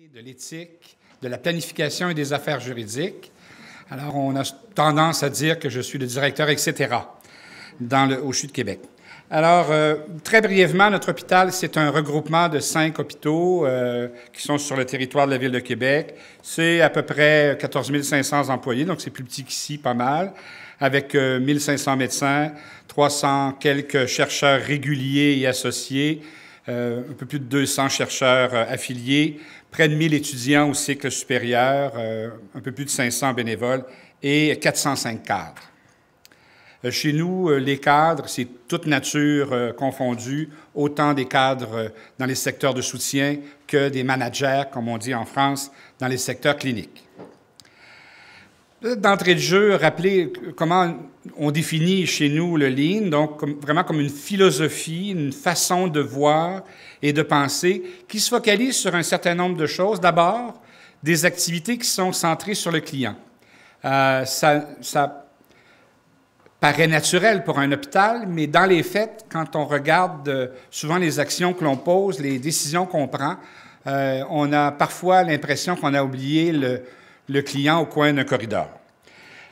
De l'éthique, de la planification et des affaires juridiques. Alors, on a tendance à dire que je suis le directeur, etc., au CHU de Québec. Alors, très brièvement, notre hôpital, c'est un regroupement de 5 hôpitaux qui sont sur le territoire de la Ville de Québec. C'est à peu près 14 500 employés, donc c'est plus petit qu'ici, pas mal, avec 1 500 médecins, 300 quelques chercheurs réguliers et associés, un peu plus de 200 chercheurs affiliés, près de 1 000 étudiants au cycle supérieur, un peu plus de 500 bénévoles et 405 cadres. Chez nous, les cadres, c'est toute nature confondue, autant des cadres dans les secteurs de soutien que des managers, comme on dit en France, dans les secteurs cliniques. D'entrée de jeu, rappeler comment on définit chez nous le Lean, donc vraiment comme une philosophie, une façon de voir et de penser qui se focalise sur un certain nombre de choses. D'abord, des activités qui sont centrées sur le client. Ça paraît naturel pour un hôpital, mais dans les faits, quand on regarde souvent les actions que l'on pose, les décisions qu'on prend, on a parfois l'impression qu'on a oublié le client au coin d'un corridor.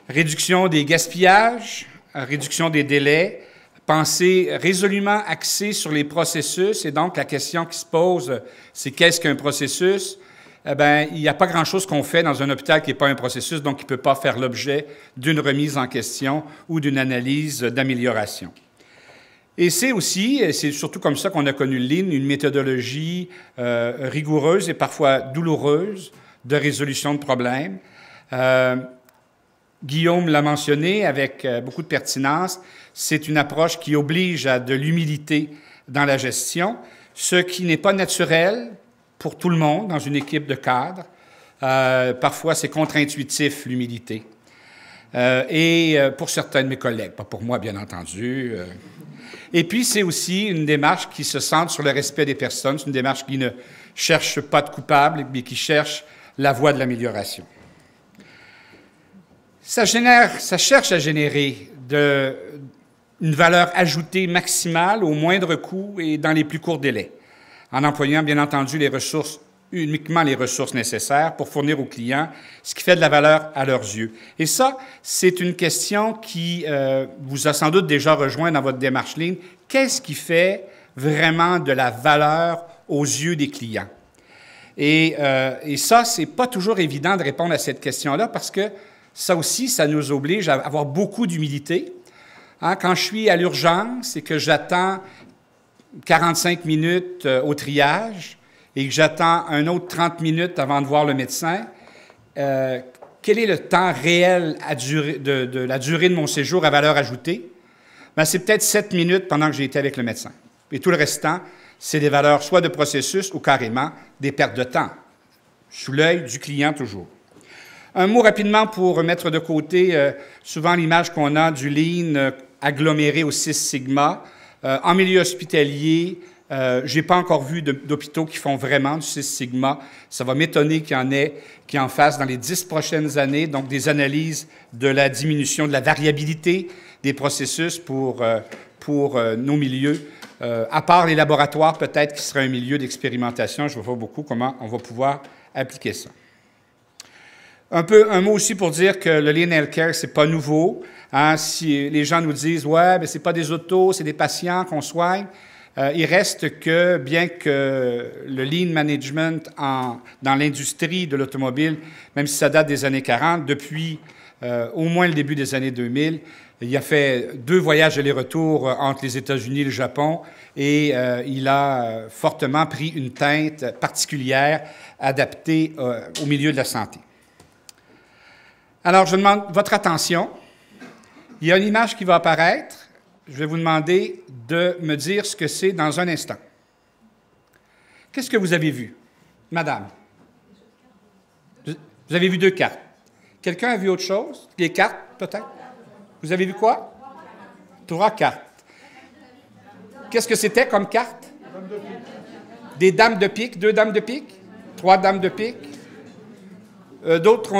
Réduction des gaspillages, réduction des délais, pensée résolument axée sur les processus, et donc la question qui se pose, c'est qu'est-ce qu'un processus? Eh bien, il n'y a pas grand-chose qu'on fait dans un hôpital qui n'est pas un processus, donc qui ne peut pas faire l'objet d'une remise en question ou d'une analyse d'amélioration. Et c'est aussi, c'est surtout comme ça qu'on a connu le Lean, une méthodologie rigoureuse et parfois douloureuse de résolution de problèmes. Guillaume l'a mentionné avec beaucoup de pertinence, c'est une approche qui oblige à de l'humilité dans la gestion, ce qui n'est pas naturel pour tout le monde dans une équipe de cadres. Parfois, c'est contre-intuitif, l'humilité. Et pour certains de mes collègues, pas pour moi, bien entendu. Et puis, c'est aussi une démarche qui se centre sur le respect des personnes. C'est une démarche qui ne cherche pas de coupable, mais qui cherche la voie de l'amélioration. Ça cherche à générer une valeur ajoutée maximale au moindre coût et dans les plus courts délais, en employant bien entendu uniquement les ressources nécessaires pour fournir aux clients ce qui fait de la valeur à leurs yeux. Et ça, c'est une question qui vous a sans doute déjà rejoint dans votre démarche Lean. Qu'est-ce qui fait vraiment de la valeur aux yeux des clients? Et ça, c'est pas toujours évident de répondre à cette question-là parce que ça aussi, ça nous oblige à avoir beaucoup d'humilité. Quand je suis à l'urgence et que j'attends 45 minutes au triage et que j'attends un autre 30 minutes avant de voir le médecin, quel est le temps réel de la durée de mon séjour à valeur ajoutée? Bien, c'est peut-être 7 minutes pendant que j'ai été avec le médecin. Et tout le restant, c'est des valeurs soit de processus ou carrément des pertes de temps, sous l'œil du client toujours. Un mot rapidement pour mettre de côté souvent l'image qu'on a du Lean aggloméré au 6 sigma. En milieu hospitalier, je n'ai pas encore vu d'hôpitaux qui font vraiment du 6 sigma. Ça va m'étonner qu'il y en ait qui en fassent dans les 10 prochaines années, donc des analyses de la diminution de la variabilité des processus pour nos milieux. À part les laboratoires, peut-être qui serait un milieu d'expérimentation, je ne vois pas beaucoup comment on va pouvoir appliquer ça. Un mot aussi pour dire que le Lean Healthcare, c'est pas nouveau. Si les gens nous disent « Ouais, mais c'est pas des autos, c'est des patients qu'on soigne », il reste que, bien que le Lean Management dans l'industrie de l'automobile, même si ça date des années 40, depuis au moins le début des années 2000, il a fait 2 voyages aller-retour entre les États-Unis et le Japon et il a fortement pris une teinte particulière adaptée au milieu de la santé. Alors, je demande votre attention. Il y a une image qui va apparaître. Je vais vous demander de me dire ce que c'est dans un instant. Qu'est-ce que vous avez vu, madame? Vous avez vu 2 cartes. Quelqu'un a vu autre chose? Les cartes, peut-être? Vous avez vu quoi? 3 cartes. Qu'est-ce que c'était comme carte? Des dames de pique, 2 dames de pique, 3 dames de pique. D'autres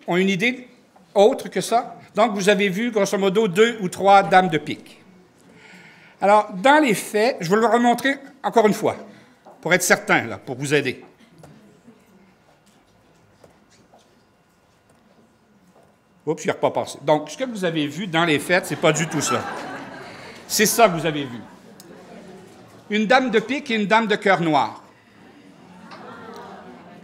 ont une idée autre que ça. Donc, vous avez vu, grosso modo, 2 ou 3 dames de pique. Alors, dans les faits, je vais le remontrer encore une fois, pour être certain, là, pour vous aider. Oups, je n'y ai pas passé. Donc, ce que vous avez vu dans les faits, ce n'est pas du tout ça. C'est ça que vous avez vu. Une dame de pique et une dame de cœur noir.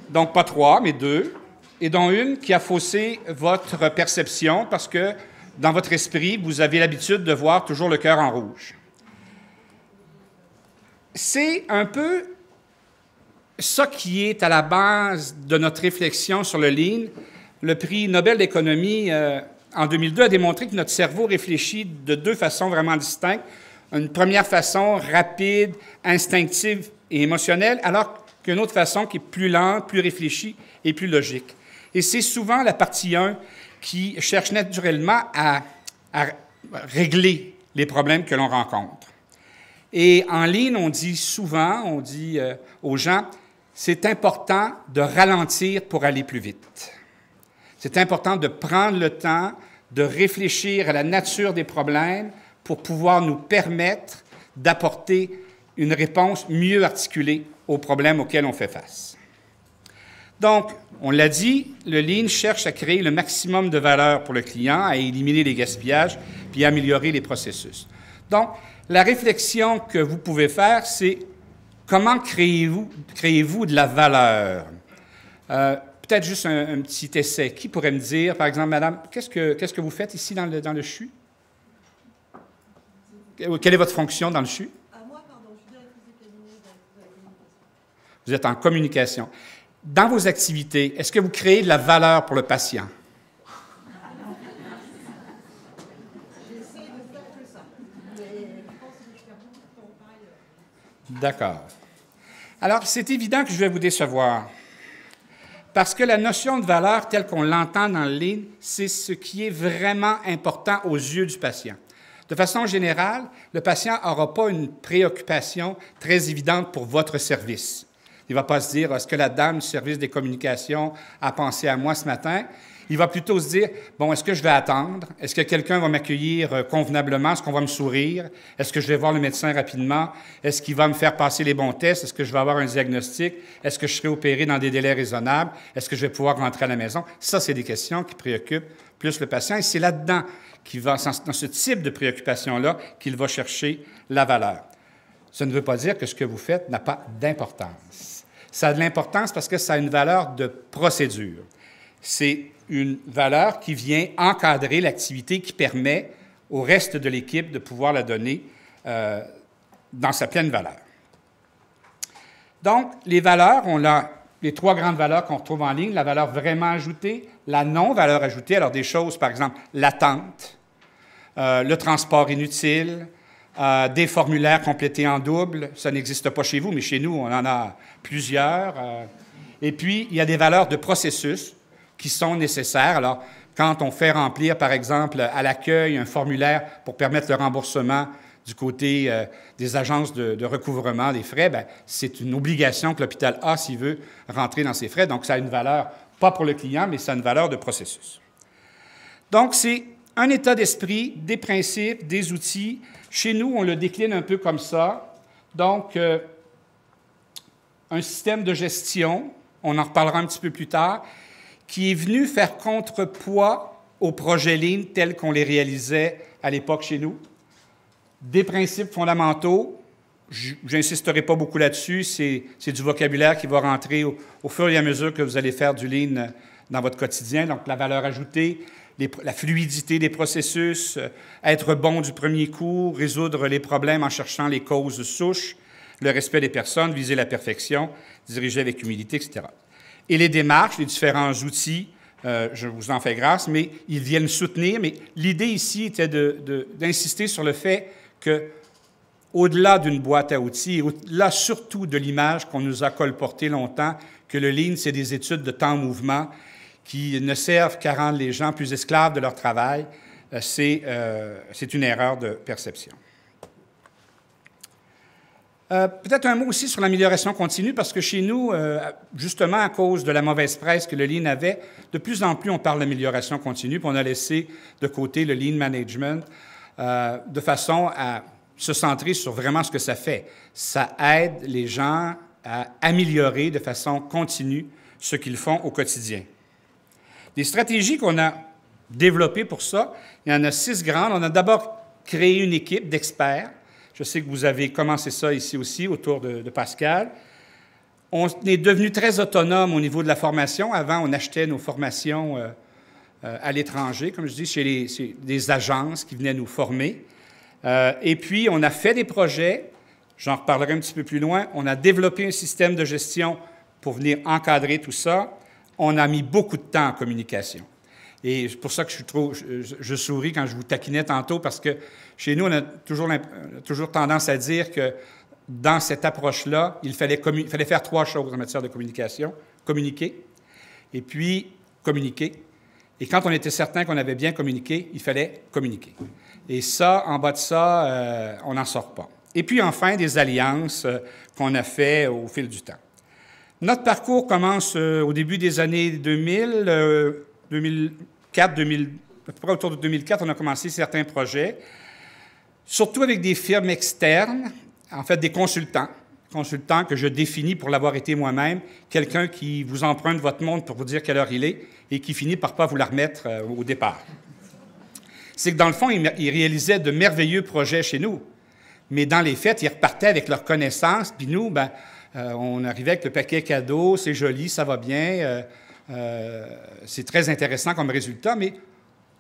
Donc, pas 3, mais 2. Et dont une qui a faussé votre perception parce que dans votre esprit, vous avez l'habitude de voir toujours le cœur en rouge. C'est un peu ça qui est à la base de notre réflexion sur le lean. Le prix Nobel d'économie en 2002 a démontré que notre cerveau réfléchit de 2 façons vraiment distinctes. Une première façon rapide, instinctive et émotionnelle, alors qu'une autre façon qui est plus lente, plus réfléchie et plus logique. Et c'est souvent la partie 1 qui cherche naturellement à régler les problèmes que l'on rencontre. Et en ligne, on dit souvent, aux gens, c'est important de ralentir pour aller plus vite. C'est important de prendre le temps de réfléchir à la nature des problèmes pour pouvoir nous permettre d'apporter une réponse mieux articulée aux problèmes auxquels on fait face. Donc, on l'a dit, le Lean cherche à créer le maximum de valeur pour le client, à éliminer les gaspillages, puis à améliorer les processus. Donc, la réflexion que vous pouvez faire, c'est comment créez-vous de la valeur? Peut-être juste un petit essai. Qui pourrait me dire, par exemple, madame, qu'est-ce que vous faites ici dans le CHU? Quelle est votre fonction dans le CHU? Moi, pardon, je suis directrice de cabinet de la communication. Vous êtes en communication. Dans vos activités, est-ce que vous créez de la valeur pour le patient? J'essaie de faire que ça. Mais je pense que je perds beaucoup de temps par ailleurs. D'accord. Alors, c'est évident que je vais vous décevoir. Parce que la notion de valeur, telle qu'on l'entend dans le Lean, c'est ce qui est vraiment important aux yeux du patient. De façon générale, le patient n'aura pas une préoccupation très évidente pour votre service. Il ne va pas se dire, est-ce que la dame du service des communications a pensé à moi ce matin? Il va plutôt se dire, bon, est-ce que je vais attendre? Est-ce que quelqu'un va m'accueillir convenablement? Est-ce qu'on va me sourire? Est-ce que je vais voir le médecin rapidement? Est-ce qu'il va me faire passer les bons tests? Est-ce que je vais avoir un diagnostic? Est-ce que je serai opéré dans des délais raisonnables? Est-ce que je vais pouvoir rentrer à la maison? Ça, c'est des questions qui préoccupent plus le patient et c'est là-dedans dans ce type de préoccupation-là, qu'il va chercher la valeur. Ça ne veut pas dire que ce que vous faites n'a pas d'importance. Ça a de l'importance parce que ça a une valeur de procédure. C'est une valeur qui vient encadrer l'activité qui permet au reste de l'équipe de pouvoir la donner dans sa pleine valeur. Donc, les valeurs, on a les 3 grandes valeurs qu'on retrouve en ligne, la valeur vraiment ajoutée, la non-valeur ajoutée, alors des choses, par exemple, l'attente, le transport inutile, des formulaires complétés en double, ça n'existe pas chez vous, mais chez nous, on en a plusieurs. Et puis, il y a des valeurs de processus qui sont nécessaires. Alors, quand on fait remplir, par exemple, à l'accueil, un formulaire pour permettre le remboursement du côté des agences de recouvrement des frais, bien, c'est une obligation que l'hôpital a s'il veut rentrer dans ses frais. Donc, ça a une valeur, pas pour le client, mais ça a une valeur de processus. Donc, c'est un état d'esprit, des principes, des outils. Chez nous, on le décline un peu comme ça. Donc, un système de gestion, on en reparlera un petit peu plus tard, qui est venu faire contrepoids aux projets Lean tels qu'on les réalisait à l'époque chez nous. Des principes fondamentaux, je n'insisterai pas beaucoup là-dessus, c'est du vocabulaire qui va rentrer au fur et à mesure que vous allez faire du Lean dans votre quotidien. Donc, la valeur ajoutée, la fluidité des processus, être bon du premier coup, résoudre les problèmes en cherchant les causes souches, le respect des personnes, viser la perfection, diriger avec humilité, etc. Et les démarches, les différents outils, je vous en fais grâce, mais ils viennent soutenir. Mais l'idée ici était d'insister sur le fait que, au-delà d'une boîte à outils, et au-delà surtout de l'image qu'on nous a colportée longtemps, que le Lean, c'est des études de temps-mouvement qui ne servent qu'à rendre les gens plus esclaves de leur travail, c'est une erreur de perception. Peut-être un mot aussi sur l'amélioration continue, parce que chez nous, justement à cause de la mauvaise presse que le Lean avait, de plus en plus on parle d'amélioration continue, puis on a laissé de côté le Lean Management de façon à se centrer sur vraiment ce que ça fait. Ça aide les gens à améliorer de façon continue ce qu'ils font au quotidien. Des stratégies qu'on a développées pour ça. Il y en a 6 grandes. On a d'abord créé une équipe d'experts. Je sais que vous avez commencé ça ici aussi, autour de Pascal. On est devenu très autonome au niveau de la formation. Avant, on achetait nos formations à l'étranger, comme je dis, chez des agences qui venaient nous former. Et puis, on a fait des projets. J'en reparlerai un petit peu plus loin. On a développé un système de gestion pour venir encadrer tout ça. On a mis beaucoup de temps en communication. Et c'est pour ça que je souris quand je vous taquinais tantôt, parce que chez nous, on a toujours tendance à dire que dans cette approche-là, il fallait faire 3 choses en matière de communication. Communiquer, et puis communiquer. Et quand on était certain qu'on avait bien communiqué, il fallait communiquer. Et ça, en bas de ça, on n'en sort pas. Et puis enfin, des alliances qu'on a fait au fil du temps. Notre parcours commence au début des années 2000, 2004, à peu près autour de 2004, on a commencé certains projets, surtout avec des firmes externes, en fait des consultants que je définis pour l'avoir été moi-même, quelqu'un qui vous emprunte votre montre pour vous dire quelle heure il est et qui finit par ne pas vous la remettre au départ. C'est que dans le fond, ils réalisaient de merveilleux projets chez nous, mais dans les faits, ils repartaient avec leurs connaissances, puis nous, on arrivait avec le paquet cadeau, c'est joli, ça va bien, c'est très intéressant comme résultat, mais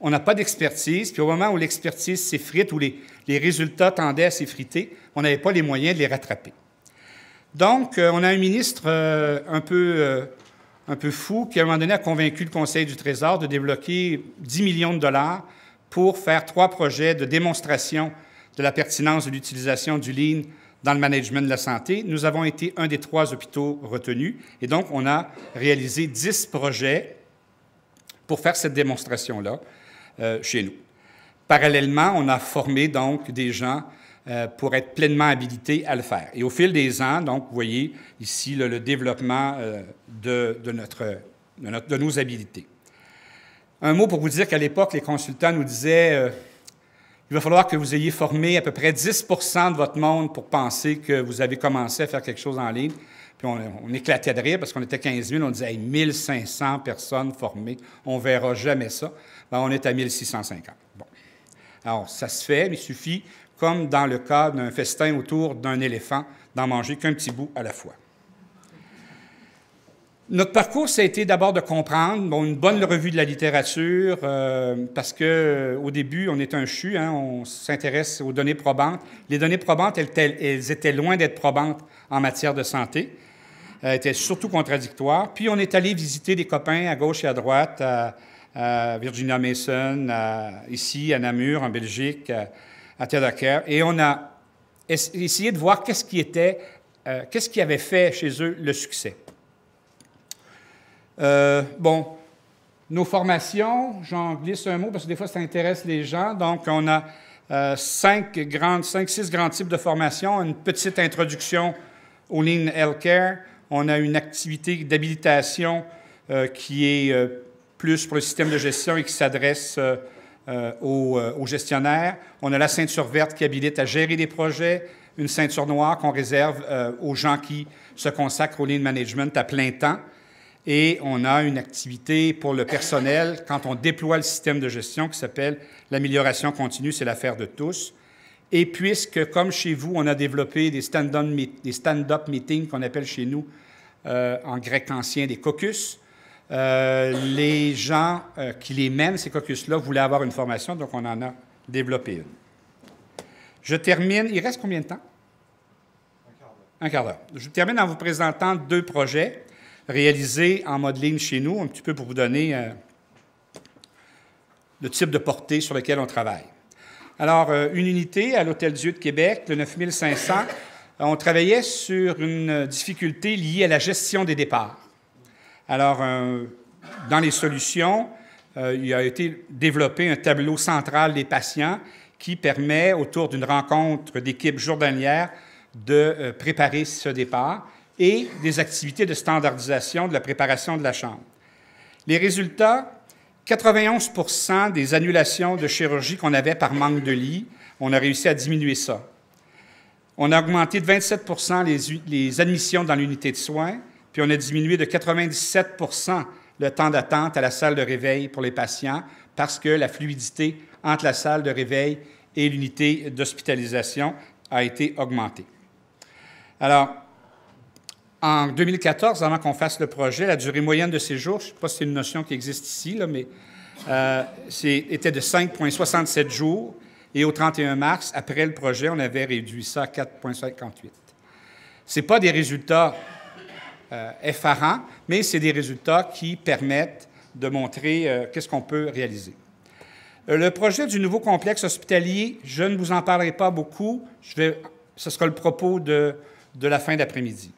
on n'a pas d'expertise. Puis au moment où l'expertise s'effrite, où les résultats tendaient à s'effriter, on n'avait pas les moyens de les rattraper. Donc, on a un ministre un peu fou qui, à un moment donné, a convaincu le Conseil du Trésor de débloquer 10 millions de dollars pour faire 3 projets de démonstration de la pertinence de l'utilisation du Lean dans le management de la santé. Nous avons été un des 3 hôpitaux retenus, et donc on a réalisé 10 projets pour faire cette démonstration-là chez nous. Parallèlement, on a formé donc des gens pour être pleinement habilités à le faire. Et au fil des ans, donc, vous voyez ici le développement de nos habilités. Un mot pour vous dire qu'à l'époque, les consultants nous disaient il va falloir que vous ayez formé à peu près 10 de votre monde pour penser que vous avez commencé à faire quelque chose en ligne. Puis on éclatait de rire parce qu'on était 15 000, on disait hey, 1500 personnes formées, on ne verra jamais ça. Bien, on est à 1650. Bon. Alors, ça se fait, mais il suffit, comme dans le cas d'un festin autour d'un éléphant, d'en manger qu'un petit bout à la fois. Notre parcours, ça a été d'abord de comprendre une bonne revue de la littérature, parce qu'au début, on est un CHU, on s'intéresse aux données probantes. Les données probantes, elles étaient loin d'être probantes en matière de santé. Elles étaient surtout contradictoires. Puis, on est allé visiter des copains à gauche et à droite, à Virginia Mason, ici, à Namur, en Belgique, à ThéodorCare, et on a essayé de voir qu'est-ce qui avait fait chez eux le succès. Nos formations, j'en glisse un mot parce que des fois, ça intéresse les gens. Donc, on a 6 grands types de formations. Une petite introduction au Lean Healthcare. On a une activité d'habilitation qui est plus pour le système de gestion et qui s'adresse aux gestionnaires. On a la ceinture verte qui habilite à gérer des projets. Une ceinture noire qu'on réserve aux gens qui se consacrent au Lean Management à plein temps. Et on a une activité pour le personnel quand on déploie le système de gestion qui s'appelle l'amélioration continue, c'est l'affaire de tous. Et puisque, comme chez vous, on a développé des stand-up meetings qu'on appelle chez nous, en grec ancien, des caucus, les gens qui les mènent, ces caucus-là, voulaient avoir une formation, donc on en a développé une. Je termine. Il reste combien de temps? Un quart d'heure. Je termine en vous présentant 2 projets réalisés en mode Lean chez nous, un petit peu pour vous donner le type de portée sur lequel on travaille. Alors, une unité à l'Hôtel-Dieu de Québec, le 9500, on travaillait sur une difficulté liée à la gestion des départs. Alors, dans les solutions, il a été développé un tableau central des patients qui permet, autour d'une rencontre d'équipe journalière, de préparer ce départ et des activités de standardisation de la préparation de la chambre. Les résultats, 91 % des annulations de chirurgie qu'on avait par manque de lit, on a réussi à diminuer ça. On a augmenté de 27 % les admissions dans l'unité de soins, puis on a diminué de 97 % le temps d'attente à la salle de réveil pour les patients parce que la fluidité entre la salle de réveil et l'unité d'hospitalisation a été augmentée. Alors, en 2014, avant qu'on fasse le projet, la durée moyenne de séjour, je ne sais pas si c'est une notion qui existe ici, là, mais était de 5,67 jours. Et au 31 mars, après le projet, on avait réduit ça à 4,58. Ce n'est pas des résultats effarants, mais c'est des résultats qui permettent de montrer qu'est-ce qu'on peut réaliser. Le projet du nouveau complexe hospitalier, je ne vous en parlerai pas beaucoup. Ce sera le propos de la fin d'après-midi.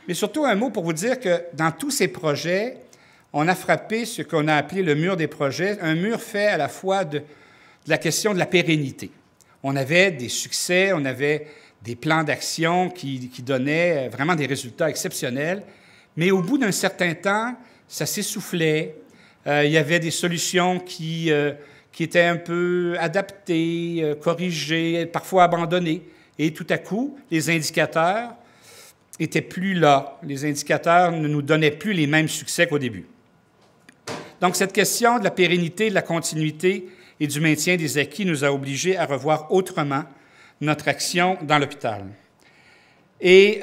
Mais surtout, un mot pour vous dire que dans tous ces projets, on a frappé ce qu'on a appelé le mur des projets, un mur fait à la fois de la question de la pérennité. On avait des succès, on avait des plans d'action qui donnaient vraiment des résultats exceptionnels, mais au bout d'un certain temps, ça s'essoufflait. Il y avait des solutions qui étaient un peu adaptées, corrigées, parfois abandonnées. Et tout à coup, les indicateurs n'étaient plus là. Les indicateurs ne nous donnaient plus les mêmes succès qu'au début. Donc, cette question de la pérennité, de la continuité et du maintien des acquis nous a obligés à revoir autrement notre action dans l'hôpital. Et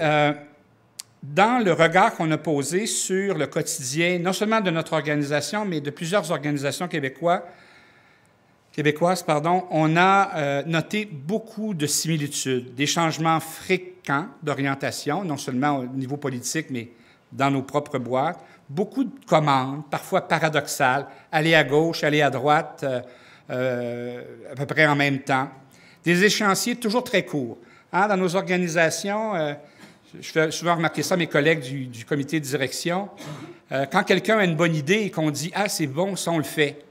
dans le regard qu'on a posé sur le quotidien, non seulement de notre organisation, mais de plusieurs organisations québécoises, on a noté beaucoup de similitudes, des changements fréquents d'orientation, non seulement au niveau politique, mais dans nos propres boîtes, beaucoup de commandes, parfois paradoxales, aller à gauche, aller à droite, à peu près en même temps, des échéanciers toujours très courts. Hein, dans nos organisations, je fais souvent remarquer ça à mes collègues du comité de direction, quand quelqu'un a une bonne idée et qu'on dit « Ah, c'est bon, ça, on le fait »,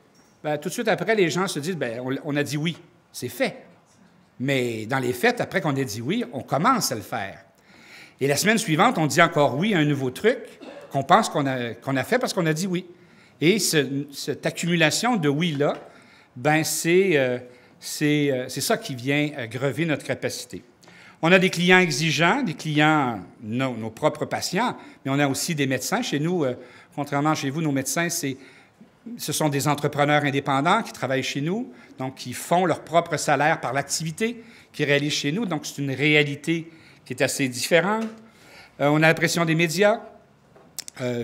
bien, tout de suite après, les gens se disent « Bien, on a dit oui, c'est fait ». Mais dans les faits, après qu'on ait dit oui, on commence à le faire. Et la semaine suivante, on dit encore oui à un nouveau truc qu'on pense qu'on a fait parce qu'on a dit oui. Et cette accumulation de oui-là, bien, c'est ça qui vient grever notre capacité. On a des clients exigeants, des clients, nos propres patients, mais on a aussi des médecins. Chez nous, contrairement à chez vous, nos médecins, ce sont des entrepreneurs indépendants qui travaillent chez nous, donc qui font leur propre salaire par l'activité qu'ils réalisent chez nous. Donc, c'est une réalité qui est assez différente. On a la pression des médias.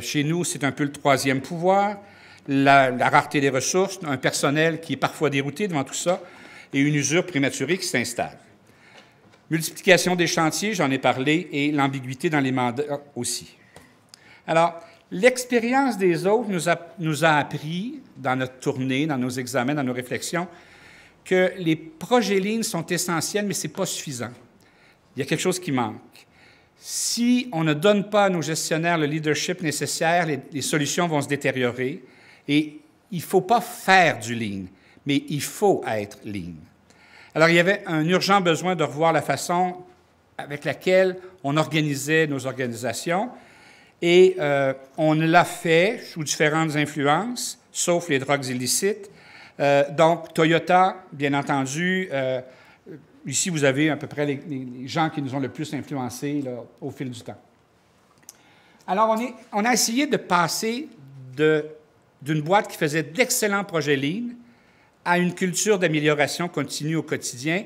Chez nous, c'est un peu le troisième pouvoir. La rareté des ressources, un personnel qui est parfois dérouté devant tout ça, et une usure prématurée qui s'installe. Multiplication des chantiers, j'en ai parlé, et l'ambiguïté dans les mandats aussi. Alors, l'expérience des autres nous a appris, dans notre tournée, dans nos examens, dans nos réflexions, que les projets lignes sont essentiels, mais ce n'est pas suffisant. Il y a quelque chose qui manque. Si on ne donne pas à nos gestionnaires le leadership nécessaire, les solutions vont se détériorer. Et il ne faut pas faire du lean, mais il faut être lean. Alors, il y avait un urgent besoin de revoir la façon avec laquelle on organisait nos organisations. Et on l'a fait sous différentes influences, sauf les drogues illicites. Donc, Toyota, bien entendu, ici, vous avez à peu près les gens qui nous ont le plus influencés là, au fil du temps. Alors, on a essayé de passer d'une boîte qui faisait d'excellents projets Lean à une culture d'amélioration continue au quotidien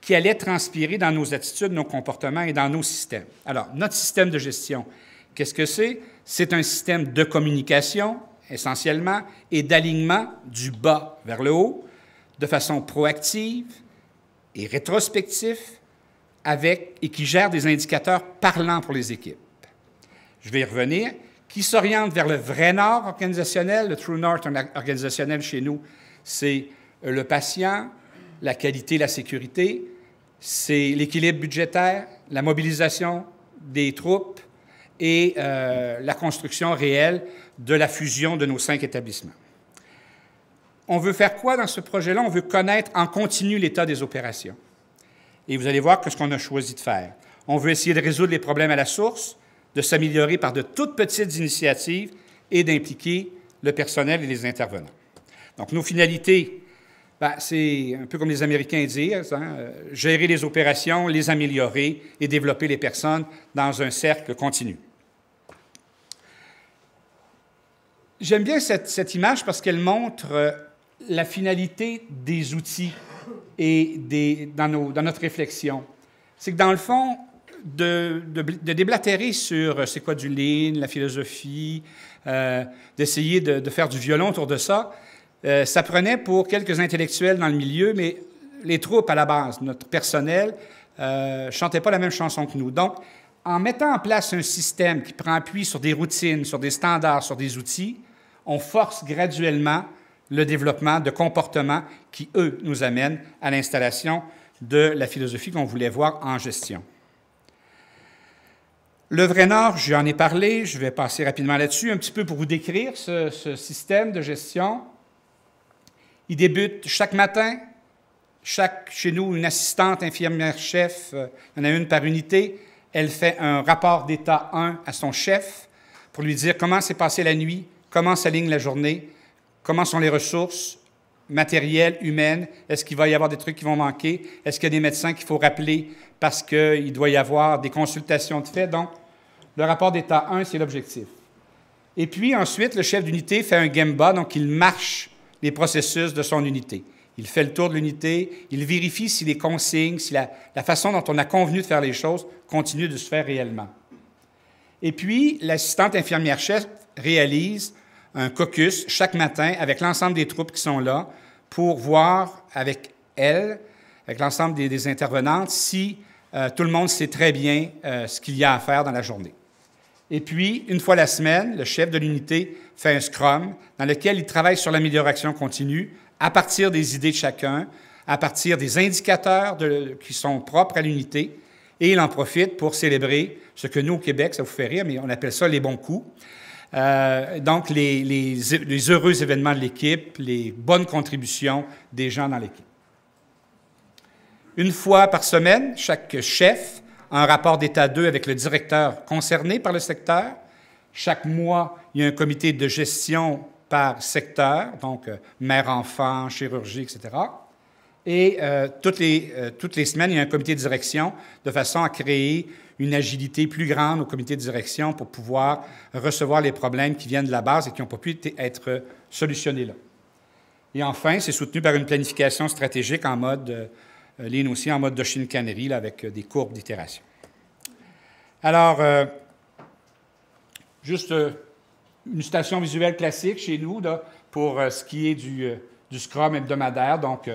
qui allait transpirer dans nos attitudes, nos comportements et dans nos systèmes. Alors, notre système de gestion, qu'est-ce que c'est? C'est un système de communication, essentiellement, et d'alignement du bas vers le haut, de façon proactive et rétrospective, et qui gère des indicateurs parlants pour les équipes. Je vais y revenir. Qui s'oriente vers le vrai nord organisationnel, le true north organisationnel chez nous, c'est le patient, la qualité, la sécurité, c'est l'équilibre budgétaire, la mobilisation des troupes et la construction réelle de la fusion de nos 5 établissements. On veut faire quoi dans ce projet-là? On veut connaître en continu l'état des opérations. Et vous allez voir ce qu'on a choisi de faire. On veut essayer de résoudre les problèmes à la source, de s'améliorer par de toutes petites initiatives et d'impliquer le personnel et les intervenants. Donc, nos finalités, c'est un peu comme les Américains disent, hein, gérer les opérations, les améliorer et développer les personnes dans un cercle continu. J'aime bien cette image parce qu'elle montre la finalité des outils et dans notre réflexion. C'est que dans le fond, de déblatérer sur c'est quoi du lean, la philosophie, d'essayer de faire du violon autour de ça, ça prenait pour quelques intellectuels dans le milieu, mais les troupes à la base, notre personnel, chantaient pas la même chanson que nous. Donc, en mettant en place un système qui prend appui sur des routines, sur des standards, sur des outils, on force graduellement le développement de comportements qui, eux, nous amènent à l'installation de la philosophie qu'on voulait voir en gestion. Le Vrai Nord, j'en ai parlé, je vais passer rapidement là-dessus, un petit peu pour vous décrire ce système de gestion. Il débute chaque matin, chez nous, une assistante infirmière-chef, il y en a une par unité, elle fait un rapport d'état 1 à son chef pour lui dire comment s'est passée la nuit, comment s'aligne la journée, comment sont les ressources matérielles, humaines, est-ce qu'il va y avoir des trucs qui vont manquer, est-ce qu'il y a des médecins qu'il faut rappeler parce qu'il doit y avoir des consultations de fait. Donc, le rapport d'état 1, c'est l'objectif. Et puis ensuite, le chef d'unité fait un Gemba, donc il marche les processus de son unité. Il fait le tour de l'unité, il vérifie si les consignes, si la façon dont on a convenu de faire les choses continue de se faire réellement. Et puis, l'assistante infirmière-chef réalise un caucus chaque matin avec l'ensemble des troupes qui sont là pour voir avec elle, avec l'ensemble des intervenantes, si tout le monde sait très bien ce qu'il y a à faire dans la journée. Et puis, une fois la semaine, le chef de l'unité fait un scrum dans lequel il travaille sur l'amélioration continue à partir des idées de chacun, à partir des indicateurs qui sont propres à l'unité, et il en profite pour célébrer ce que nous, au Québec, ça vous fait rire, mais on appelle ça les bons coups. Donc, les heureux événements de l'équipe, les bonnes contributions des gens dans l'équipe. Une fois par semaine, chaque chef a un rapport d'état 2 avec le directeur concerné par le secteur. Chaque mois, il y a un comité de gestion par secteur, donc mère-enfant, chirurgie, etc. Et toutes les semaines, il y a un comité de direction de façon à créer une agilité plus grande au comité de direction pour pouvoir recevoir les problèmes qui viennent de la base et qui n'ont pas pu être solutionnés là. Et enfin, c'est soutenu par une planification stratégique en mode Lean aussi, en mode Doshin-Kanri, avec des courbes d'itération. Alors, juste une station visuelle classique chez nous là, pour ce qui est du Scrum hebdomadaire. Donc,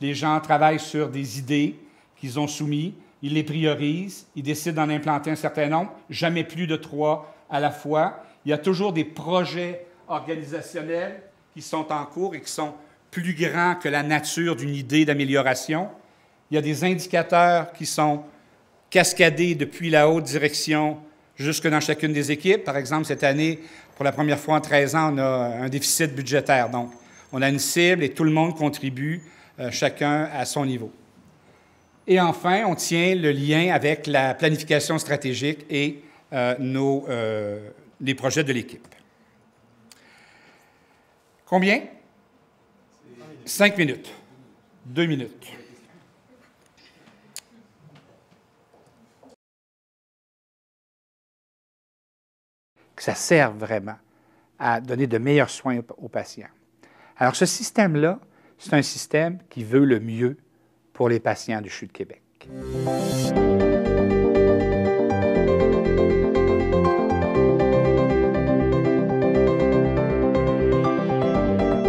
les gens travaillent sur des idées qu'ils ont soumises, ils les priorisent, ils décident d'en implanter un certain nombre, jamais plus de 3 à la fois. Il y a toujours des projets organisationnels qui sont en cours et qui sont plus grands que la nature d'une idée d'amélioration. Il y a des indicateurs qui sont cascadés depuis la haute direction jusque dans chacune des équipes. Par exemple, cette année, pour la première fois en 13 ans, on a un déficit budgétaire. Donc, on a une cible et tout le monde contribue, chacun à son niveau. Et enfin, on tient le lien avec la planification stratégique et les projets de l'équipe. Combien? 5 minutes. 2 minutes. Que ça serve vraiment à donner de meilleurs soins aux patients. Alors, ce système-là, c'est un système qui veut le mieux pour les patients du CHU de Québec.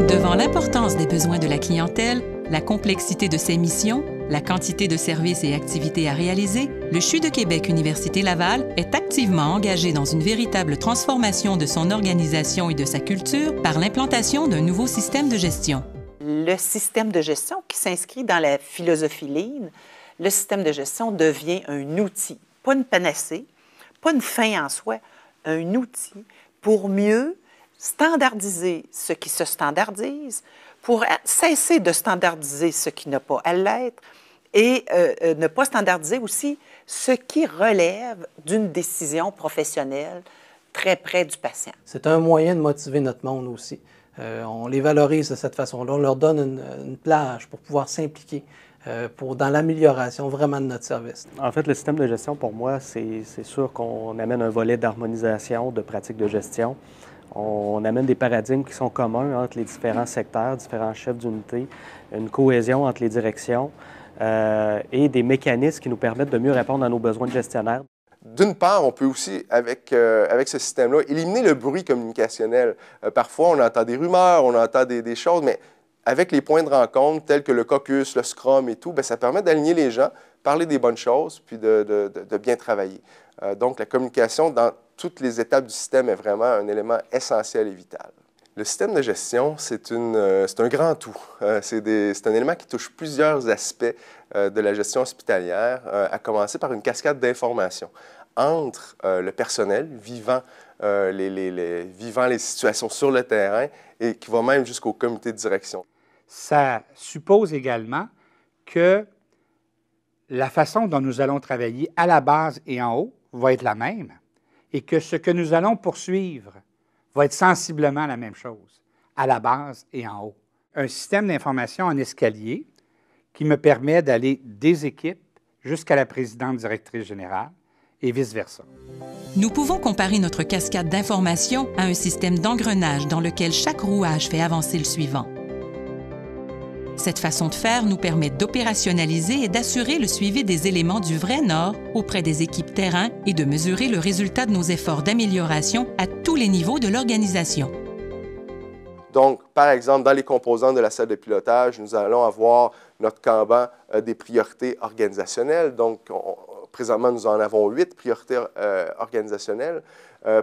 Devant l'importance des besoins de la clientèle, la complexité de ses missions, la quantité de services et activités à réaliser, le CHU de Québec Université Laval est activement engagé dans une véritable transformation de son organisation et de sa culture par l'implantation d'un nouveau système de gestion. Le système de gestion qui s'inscrit dans la philosophie Lean, le système de gestion devient un outil, pas une panacée, pas une fin en soi, un outil pour mieux standardiser ce qui se standardise, pour cesser de standardiser ce qui n'a pas à l'être et ne pas standardiser aussi ce qui relève d'une décision professionnelle très près du patient. C'est un moyen de motiver notre monde aussi. On les valorise de cette façon-là. On leur donne une plage pour pouvoir s'impliquer dans l'amélioration vraiment de notre service. En fait, le système de gestion, pour moi, c'est sûr qu'on amène un volet d'harmonisation, de pratiques de gestion. On amène des paradigmes qui sont communs entre les différents secteurs, différents chefs d'unité, une cohésion entre les directions et des mécanismes qui nous permettent de mieux répondre à nos besoins de gestionnaires. D'une part, on peut aussi, avec ce système-là, éliminer le bruit communicationnel. Parfois, on entend des rumeurs, on entend des choses, mais avec les points de rencontre tels que le caucus, le scrum et tout, bien, ça permet d'aligner les gens, parler des bonnes choses, puis de bien travailler. Donc, la communication dans toutes les étapes du système est vraiment un élément essentiel et vital. Le système de gestion, c'est un grand tout. C'est un élément qui touche plusieurs aspects de la gestion hospitalière, à commencer par une cascade d'informations entre le personnel vivant les situations sur le terrain et qui va même jusqu'au comité de direction. Ça suppose également que la façon dont nous allons travailler à la base et en haut va être la même et que ce que nous allons poursuivre va être sensiblement la même chose, à la base et en haut. Un système d'information en escalier qui me permet d'aller des équipes jusqu'à la présidente directrice générale et vice-versa. Nous pouvons comparer notre cascade d'informations à un système d'engrenage dans lequel chaque rouage fait avancer le suivant. Cette façon de faire nous permet d'opérationnaliser et d'assurer le suivi des éléments du vrai nord auprès des équipes terrain et de mesurer le résultat de nos efforts d'amélioration à tous les niveaux de l'organisation. Donc, par exemple, dans les composantes de la salle de pilotage, nous allons avoir notre Kanban des priorités organisationnelles. Donc, présentement, nous en avons 8 priorités organisationnelles.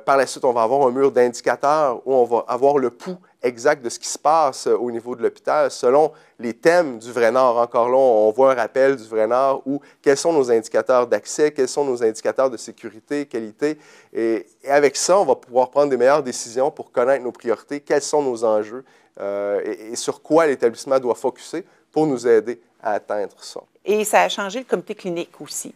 Par la suite, on va avoir un mur d'indicateurs où on va avoir le pouls exact de ce qui se passe au niveau de l'hôpital selon les thèmes du Vrai Nord. Encore là, on voit un rappel du Vrai Nord où quels sont nos indicateurs d'accès, quels sont nos indicateurs de sécurité, qualité. Et avec ça, on va pouvoir prendre des meilleures décisions pour connaître nos priorités, quels sont nos enjeux et sur quoi l'établissement doit focusser pour nous aider à atteindre ça. Et ça a changé le comité clinique aussi.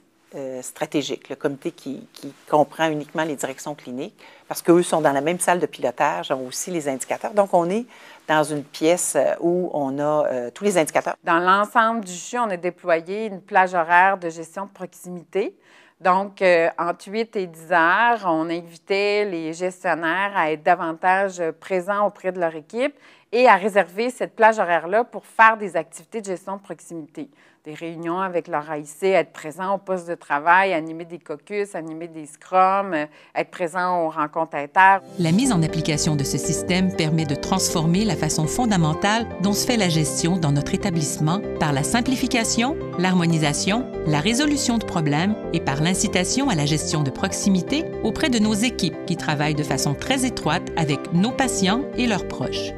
Stratégique, le comité qui comprend uniquement les directions cliniques, parce qu'eux sont dans la même salle de pilotage, ont aussi les indicateurs. Donc, on est dans une pièce où on a tous les indicateurs. Dans l'ensemble du CHU, on a déployé une plage horaire de gestion de proximité. Donc, entre 8 et 10 heures, on invitait les gestionnaires à être davantage présents auprès de leur équipe et à réserver cette plage horaire-là pour faire des activités de gestion de proximité. Des réunions avec leur AIC, être présent au poste de travail, animer des caucus, animer des scrums, être présent aux rencontres inter. La mise en application de ce système permet de transformer la façon fondamentale dont se fait la gestion dans notre établissement par la simplification, l'harmonisation, la résolution de problèmes et par l'incitation à la gestion de proximité auprès de nos équipes qui travaillent de façon très étroite avec nos patients et leurs proches.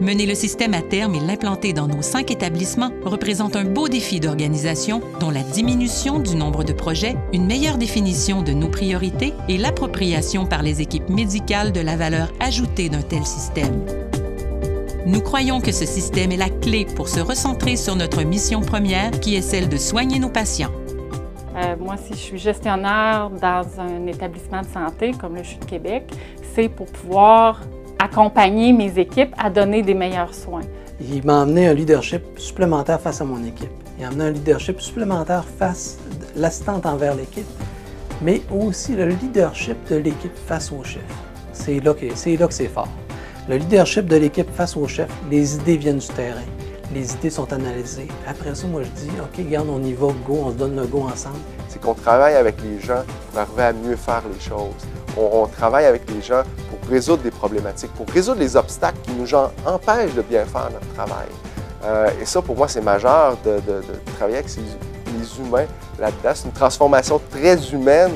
Mener le système à terme et l'implanter dans nos 5 établissements représente un beau défi d'organisation dont la diminution du nombre de projets, une meilleure définition de nos priorités et l'appropriation par les équipes médicales de la valeur ajoutée d'un tel système. Nous croyons que ce système est la clé pour se recentrer sur notre mission première qui est celle de soigner nos patients. Moi, si je suis gestionnaire dans un établissement de santé comme le CHU de Québec, c'est pour pouvoir accompagner mes équipes à donner des meilleurs soins. Il m'a amené un leadership supplémentaire face à mon équipe. Il m'a amené un leadership supplémentaire face à l'assistante envers l'équipe, mais aussi le leadership de l'équipe face au chef. C'est là que c'est fort. Le leadership de l'équipe face au chef, les idées viennent du terrain. Les idées sont analysées. Après ça, moi, je dis, OK, regarde, on y va, go, on se donne le go ensemble. C'est qu'on travaille avec les gens pour arriver à mieux faire les choses. On travaille avec les gens pour résoudre des problématiques, pour résoudre les obstacles qui nous empêchent de bien faire notre travail. Et ça, pour moi, c'est majeur de travailler avec les humains là-dedans. C'est une transformation très humaine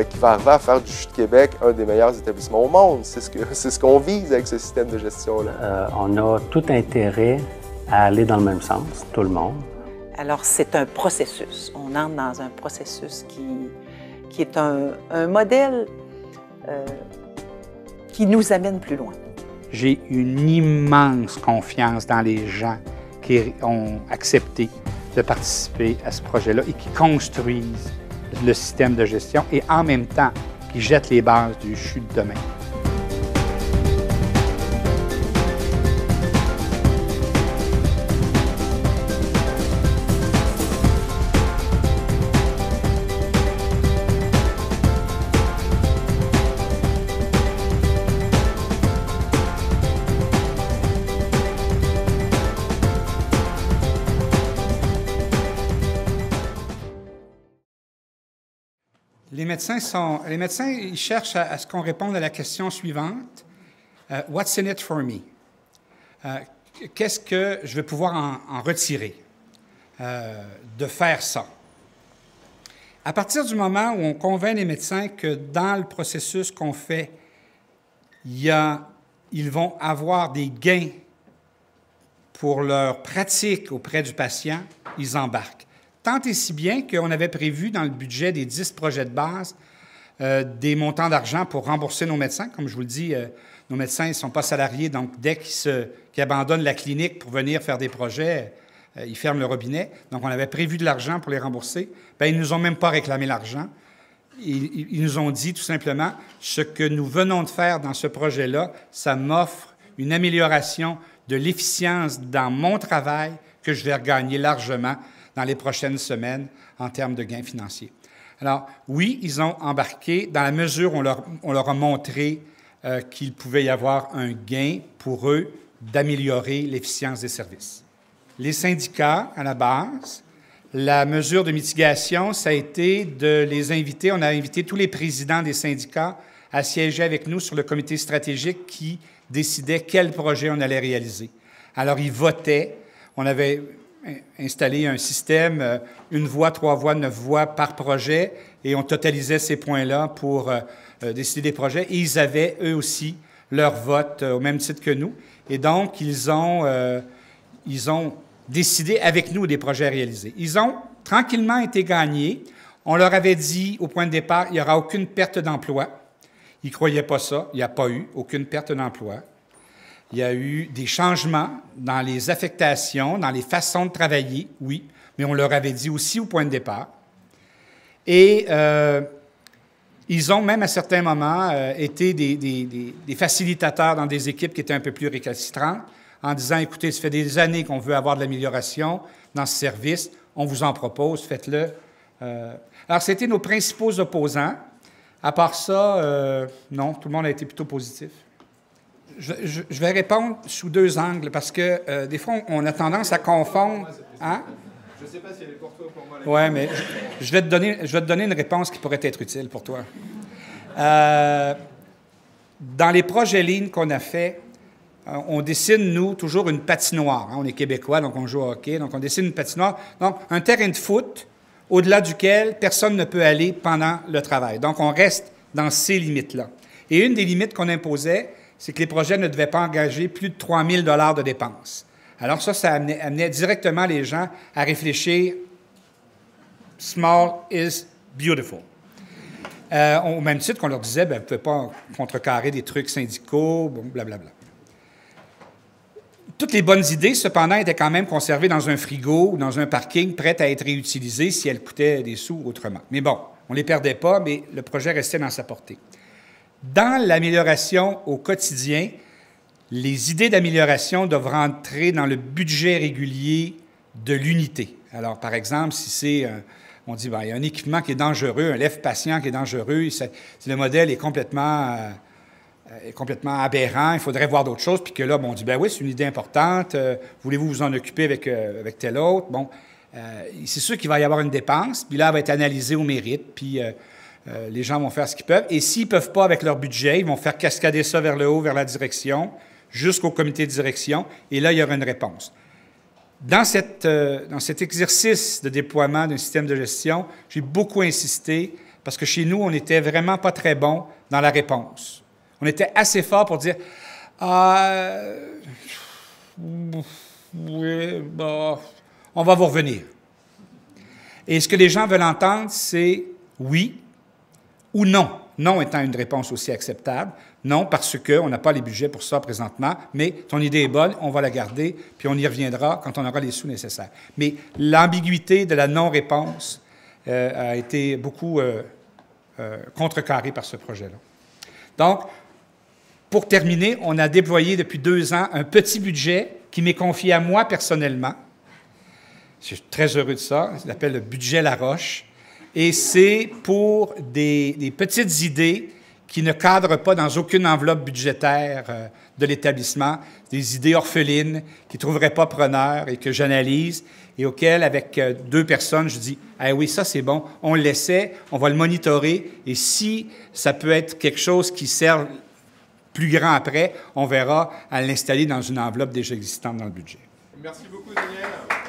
qui va arriver à faire du CHU de Québec un des meilleurs établissements au monde. C'est ce qu'on vise avec ce système de gestion-là. On a tout intérêt à aller dans le même sens, tout le monde. Alors, c'est un processus. On entre dans un processus qui est un modèle qui nous amène plus loin. J'ai une immense confiance dans les gens qui ont accepté de participer à ce projet-là et qui construisent le système de gestion et en même temps qui jettent les bases du CHU de demain. les médecins, ils cherchent à ce qu'on réponde à la question suivante. What's in it for me? Qu'est-ce que je vais pouvoir en retirer de faire ça? À partir du moment où on convainc les médecins que dans le processus qu'on fait, ils vont avoir des gains pour leur pratique auprès du patient, ils embarquent. Tant et si bien qu'on avait prévu dans le budget des 10 projets de base des montants d'argent pour rembourser nos médecins. Comme je vous le dis, nos médecins ne sont pas salariés, donc dès qu'ils abandonnent la clinique pour venir faire des projets, ils ferment le robinet. Donc, on avait prévu de l'argent pour les rembourser. Bien, ils ne nous ont même pas réclamé l'argent. Ils nous ont dit tout simplement, ce que nous venons de faire dans ce projet-là, ça m'offre une amélioration de l'efficience dans mon travail que je vais regagner largement dans les prochaines semaines en termes de gains financiers. Alors, oui, ils ont embarqué dans la mesure où on leur a montré qu'il pouvait y avoir un gain pour eux d'améliorer l'efficience des services. Les syndicats, à la base, la mesure de mitigation, ça a été de les inviter. On a invité tous les présidents des syndicats à siéger avec nous sur le comité stratégique qui décidait quel projet on allait réaliser. Alors, ils votaient. On avait installé un système, 1 voix, 3 voix, 9 voix par projet, et on totalisait ces points-là pour décider des projets. Et ils avaient, eux aussi, leur vote au même titre que nous. Et donc, ils ont décidé avec nous des projets réalisés. Ils ont tranquillement été gagnés. On leur avait dit au point de départ, il n'y aura aucune perte d'emploi. Ils ne croyaient pas ça. Il n'y a pas eu aucune perte d'emploi. Il y a eu des changements dans les affectations, dans les façons de travailler, oui, mais on leur avait dit aussi au point de départ. Et ils ont même à certains moments été des facilitateurs dans des équipes qui étaient un peu plus récalcitrantes, en disant, écoutez, ça fait des années qu'on veut avoir de l'amélioration dans ce service, on vous en propose, faites-le. Alors, c'était nos principaux opposants. À part ça, non, tout le monde a été plutôt positif. Je vais répondre sous 2 angles, parce que des fois, on a tendance à confondre. Hein? Je ne sais pas si elle est pour toi ou pour moi. Oui, mais je vais te donner une réponse qui pourrait être utile pour toi. Dans les projets Lean qu'on a fait, on dessine, nous, toujours une patinoire. Hein? On est Québécois, donc on joue au hockey, donc on dessine une patinoire. Donc, un terrain de foot au-delà duquel personne ne peut aller pendant le travail. Donc, on reste dans ces limites-là. Et une des limites qu'on imposait, c'est que les projets ne devaient pas engager plus de 3 000 $ de dépenses. Alors ça amenait directement les gens à réfléchir « small is beautiful ». Au même titre qu'on leur disait, bien, vous ne pouvez pas contrecarrer des trucs syndicaux, bon, blablabla. Toutes les bonnes idées, cependant, étaient quand même conservées dans un frigo ou dans un parking, prêtes à être réutilisées si elles coûtaient des sous autrement. Mais bon, on ne les perdait pas, mais le projet restait dans sa portée. Dans l'amélioration au quotidien, les idées d'amélioration doivent rentrer dans le budget régulier de l'unité. Alors, par exemple, si c'est, on dit, bien, il y a un équipement qui est dangereux, un lève-patient qui est dangereux, si le modèle est complètement aberrant, il faudrait voir d'autres choses, puis que là, bon, on dit, bien oui, c'est une idée importante, voulez-vous vous en occuper avec tel autre? Bon, c'est sûr qu'il va y avoir une dépense, puis là, elle va être analysée au mérite, puis les gens vont faire ce qu'ils peuvent. Et s'ils ne peuvent pas avec leur budget, ils vont faire cascader ça vers le haut, vers la direction, jusqu'au comité de direction, et là, il y aura une réponse. Dans cet exercice de déploiement d'un système de gestion, j'ai beaucoup insisté, parce que chez nous, on n'était vraiment pas très bon dans la réponse. On était assez fort pour dire « oui, bon, on va vous revenir. » Et ce que les gens veulent entendre, c'est « oui » ou « non ». Non étant une réponse aussi acceptable. Non, parce qu'on n'a pas les budgets pour ça présentement, mais ton idée est bonne, on va la garder, puis on y reviendra quand on aura les sous nécessaires. Mais l'ambiguïté de la non-réponse a été beaucoup contrecarrée par ce projet-là. Donc, pour terminer, on a déployé depuis 2 ans un petit budget qui m'est confié à moi personnellement. Je suis très heureux de ça. Ça s'appelle le budget Laroche. Et c'est pour des petites idées qui ne cadrent pas dans aucune enveloppe budgétaire de l'établissement, des idées orphelines qui ne trouveraient pas preneur et que j'analyse et auxquelles, avec 2 personnes, je dis « Ah oui, ça c'est bon, on le laissait, on va le monitorer et si ça peut être quelque chose qui sert plus grand après, on verra à l'installer dans une enveloppe déjà existante dans le budget. » Merci beaucoup, Daniel.